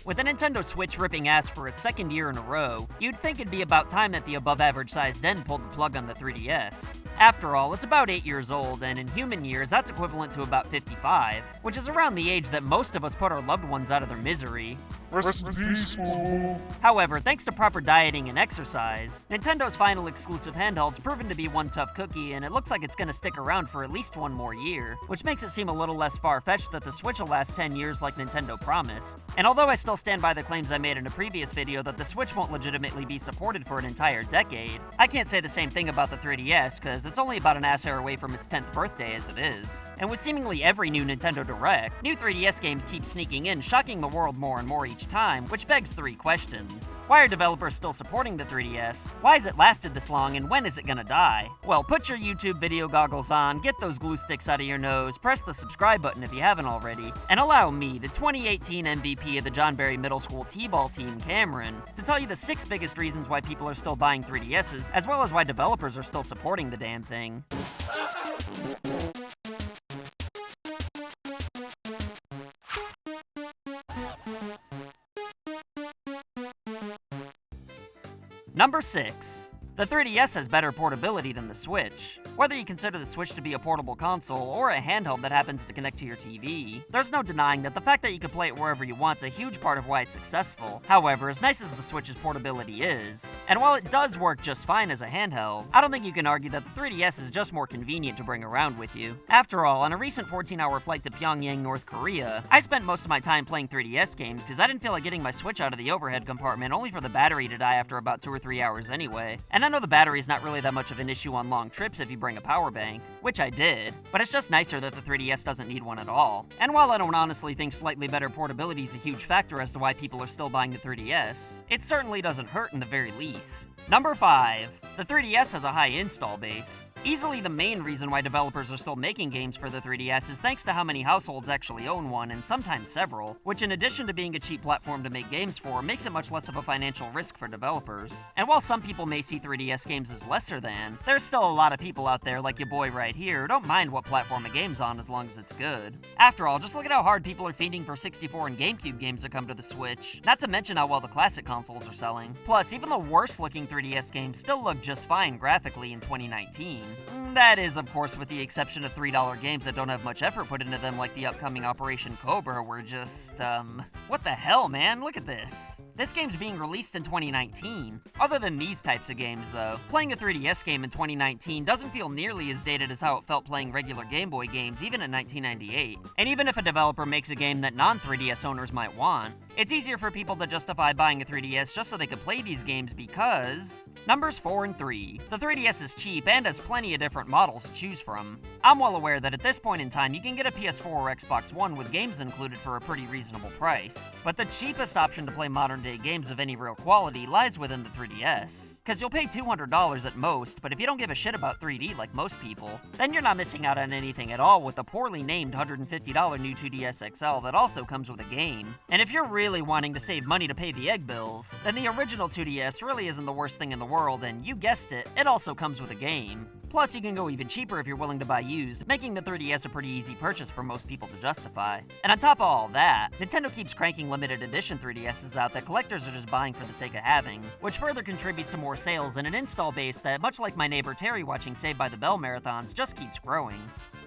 With the Nintendo Switch ripping ass for its second year in a row, you'd think it'd be about time that the above-average sized end pulled the plug on the 3DS. After all, it's about 8 years old, and in human years, that's equivalent to about 55, which is around the age that most of us put our loved ones out of their misery. Rest in peace, fool. However, thanks to proper dieting and exercise, Nintendo's final exclusive handheld's proven to be one tough cookie, and it looks like it's gonna stick around for at least one more year, which makes it seem a little less far-fetched that the Switch will last 10 years like Nintendo promised. And although I still stand by the claims I made in a previous video that the Switch won't legitimately be supported for an entire decade, I can't say the same thing about the 3DS, cause it's only about an ass hair away from its 10th birthday as it is. And with seemingly every new Nintendo Direct, new 3DS games keep sneaking in, shocking the world more and more each time, which begs 3 questions. Why are developers still supporting the 3DS? Why has it lasted this long, and when is it gonna die? Well, put your YouTube video goggles on, get those glue sticks out of your nose, press the subscribe button if you haven't already, and allow me, the 2018 MVP of the John Berry Middle School T-Ball team, Cameron, to tell you the 6 biggest reasons why people are still buying 3DSs, as well as why developers are still supporting the damn thing. Number 6. The 3DS has better portability than the Switch. Whether you consider the Switch to be a portable console or a handheld that happens to connect to your TV, there's no denying that the fact that you can play it wherever you want is a huge part of why it's successful. However, as nice as the Switch's portability is, and while it does work just fine as a handheld, I don't think you can argue that the 3DS is just more convenient to bring around with you. After all, on a recent 14-hour flight to Pyongyang, North Korea, I spent most of my time playing 3DS games because I didn't feel like getting my Switch out of the overhead compartment only for the battery to die after about 2 or 3 hours anyway. And I know the battery's not really that much of an issue on long trips if you bring a power bank, which I did, but it's just nicer that the 3DS doesn't need one at all. And while I don't honestly think slightly better portability is a huge factor as to why people are still buying the 3DS, it certainly doesn't hurt in the very least. Number 5. The 3DS has a high install base. Easily the main reason why developers are still making games for the 3DS is thanks to how many households actually own one, and sometimes several, which in addition to being a cheap platform to make games for, makes it much less of a financial risk for developers. And while some people may see 3DS games as lesser than, there's still a lot of people out there, like your boy right here, who don't mind what platform a game's on as long as it's good. After all, just look at how hard people are fiending for 64 and GameCube games to come to the Switch, not to mention how well the classic consoles are selling. Plus, even the worst looking 3DS games still look just fine graphically in 2019. That is, of course, with the exception of $3 games that don't have much effort put into them, like the upcoming Operation Cobra, where just, what the hell, man? Look at this. This game's being released in 2019. Other than these types of games, though, playing a 3DS game in 2019 doesn't feel nearly as dated as how it felt playing regular Game Boy games, even in 1998. And even if a developer makes a game that non-3DS owners might want, it's easier for people to justify buying a 3DS just so they can play these games because... Numbers 4 and 3. The 3DS is cheap and has plenty of different models to choose from. I'm well aware that at this point in time you can get a PS4 or Xbox One with games included for a pretty reasonable price. But the cheapest option to play modern day games of any real quality lies within the 3DS. Cause you'll pay $200 at most, but if you don't give a shit about 3D like most people, then you're not missing out on anything at all with the poorly named $150 new 2DS XL that also comes with a game. And if you're really wanting to save money to pay the egg bills, then the original 2DS really isn't the worst thing in the world, and you guessed it, it also comes with a game. Plus, you can go even cheaper if you're willing to buy used, making the 3DS a pretty easy purchase for most people to justify. And on top of all that, Nintendo keeps cranking limited edition 3DSs out that collectors are just buying for the sake of having, which further contributes to more sales and an install base that, much like my neighbor Terry watching Saved by the Bell marathons, just keeps growing.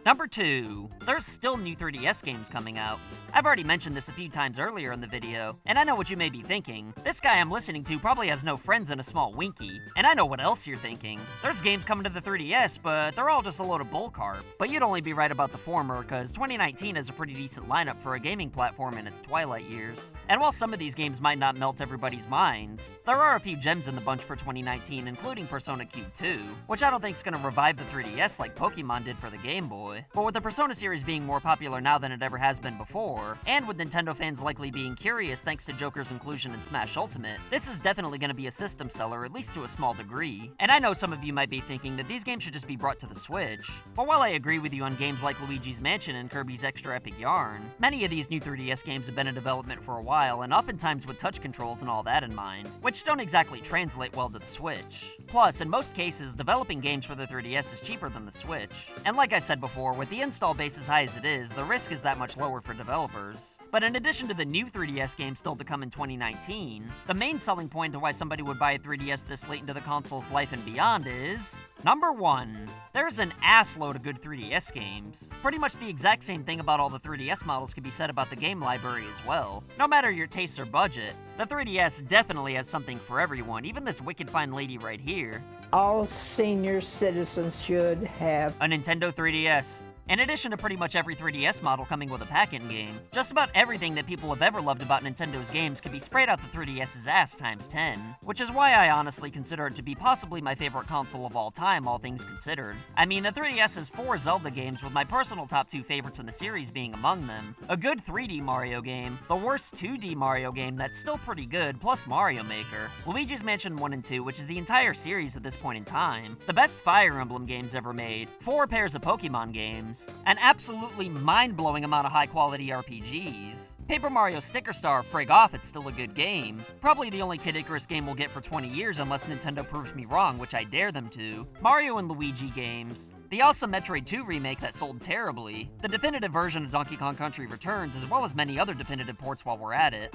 Number 2. There's still new 3DS games coming out. I've already mentioned this a few times earlier in the video, and I know what you may be thinking. This guy I'm listening to probably has no friends and a small Winky. And I know what else you're thinking. There's games coming to the 3DS, but they're all just a load of bullcarp. But you'd only be right about the former, cause 2019 is a pretty decent lineup for a gaming platform in its twilight years. And while some of these games might not melt everybody's minds, there are a few gems in the bunch for 2019, including Persona Q2, which I don't think is gonna revive the 3DS like Pokemon did for the Game Boy. But with the Persona series being more popular now than it ever has been before, and with Nintendo fans likely being curious thanks to Joker's inclusion in Smash Ultimate, this is definitely going to be a system seller, at least to a small degree. And I know some of you might be thinking that these games should just be brought to the Switch, but while I agree with you on games like Luigi's Mansion and Kirby's Extra Epic Yarn, many of these new 3DS games have been in development for a while, and oftentimes with touch controls and all that in mind, which don't exactly translate well to the Switch. Plus, in most cases, developing games for the 3DS is cheaper than the Switch. And like I said before, with the install base as high as it is, the risk is that much lower for developers. developers. But in addition to the new 3DS games still to come in 2019, the main selling point to why somebody would buy a 3DS this late into the console's life and beyond is... Number 1. There's an assload of good 3DS games. Pretty much the exact same thing about all the 3DS models could be said about the game library as well. No matter your tastes or budget, the 3DS definitely has something for everyone, even this wicked fine lady right here. All senior citizens should have a Nintendo 3DS. In addition to pretty much every 3DS model coming with a pack-in game, just about everything that people have ever loved about Nintendo's games can be sprayed out the 3DS's ass times 10, which is why I honestly consider it to be possibly my favorite console of all time, all things considered. I mean, the 3DS has 4 Zelda games, with my personal top 2 favorites in the series being among them. A good 3D Mario game, the worst 2D Mario game that's still pretty good, plus Mario Maker, Luigi's Mansion 1 and 2, which is the entire series at this point in time, the best Fire Emblem games ever made, 4 pairs of Pokemon games, an absolutely mind-blowing amount of high-quality RPGs. Paper Mario Sticker Star, frig off, it's still a good game. Probably the only Kid Icarus game we'll get for 20 years unless Nintendo proves me wrong, which I dare them to. Mario and Luigi games. The awesome Metroid 2 remake that sold terribly. The definitive version of Donkey Kong Country Returns, as well as many other definitive ports while we're at it.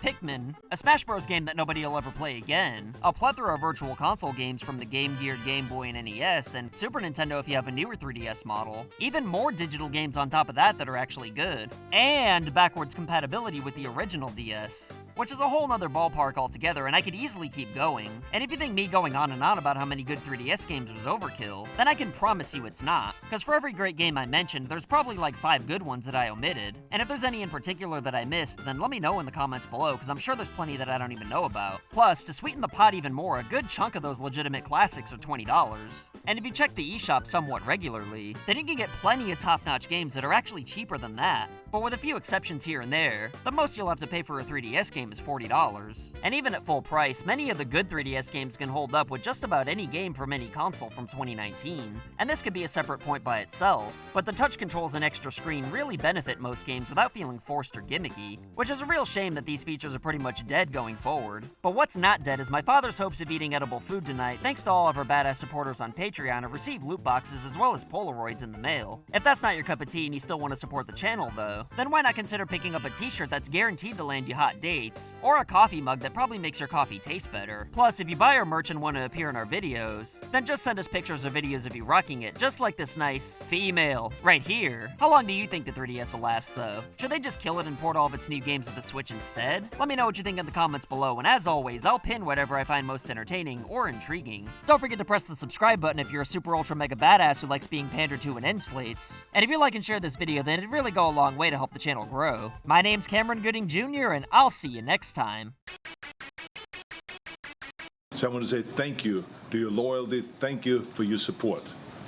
Pikmin, a Smash Bros. Game that nobody will ever play again. A plethora of virtual console games from the Game Gear, Game Boy, and NES, and Super Nintendo if you have a newer 3DS model. Even more digital games on top of that that are actually good. And backwards compatibility with the original DS, which is a whole nother ballpark altogether, and I could easily keep going. And if you think me going on and on about how many good 3DS games was overkill, then I can promise you it's not. Because for every great game I mentioned, there's probably like 5 good ones that I omitted. And if there's any in particular that I missed, then let me know in the comments below, because I'm sure there's plenty that I don't even know about. Plus, to sweeten the pot even more, a good chunk of those legitimate classics are $20. And if you check the eShop somewhat regularly, then you can get plenty of top-notch games that are actually cheaper than that. But with a few exceptions here and there, the most you'll have to pay for a 3DS game is $40. And even at full price, many of the good 3DS games can hold up with just about any game from any console from 2019. And this could be a separate point by itself, but the touch controls and extra screen really benefit most games without feeling forced or gimmicky, which is a real shame that these features are pretty much dead going forward. But what's not dead is my father's hopes of eating edible food tonight thanks to all of our badass supporters on Patreon have received loot boxes as well as Polaroids in the mail. If that's not your cup of tea and you still want to support the channel though, then why not consider picking up a t-shirt that's guaranteed to land you hot dates, or a coffee mug that probably makes your coffee taste better. Plus, if you buy our merch and want to appear in our videos, then just send us pictures or videos of you rocking it, just like this nice female right here. How long do you think the 3DS will last though? Should they just kill it and port all of its new games to the Switch instead? Let me know what you think in the comments below, and as always, I'll pin whatever I find most entertaining or intriguing. Don't forget to press the subscribe button if you're a super ultra mega badass who likes being pandered to and end slates. And if you like and share this video, then it'd really go a long way to help the channel grow. My name's Cameron Gooding Jr., and I'll see you next time. So I want to say thank you to your loyalty. Thank you for your support.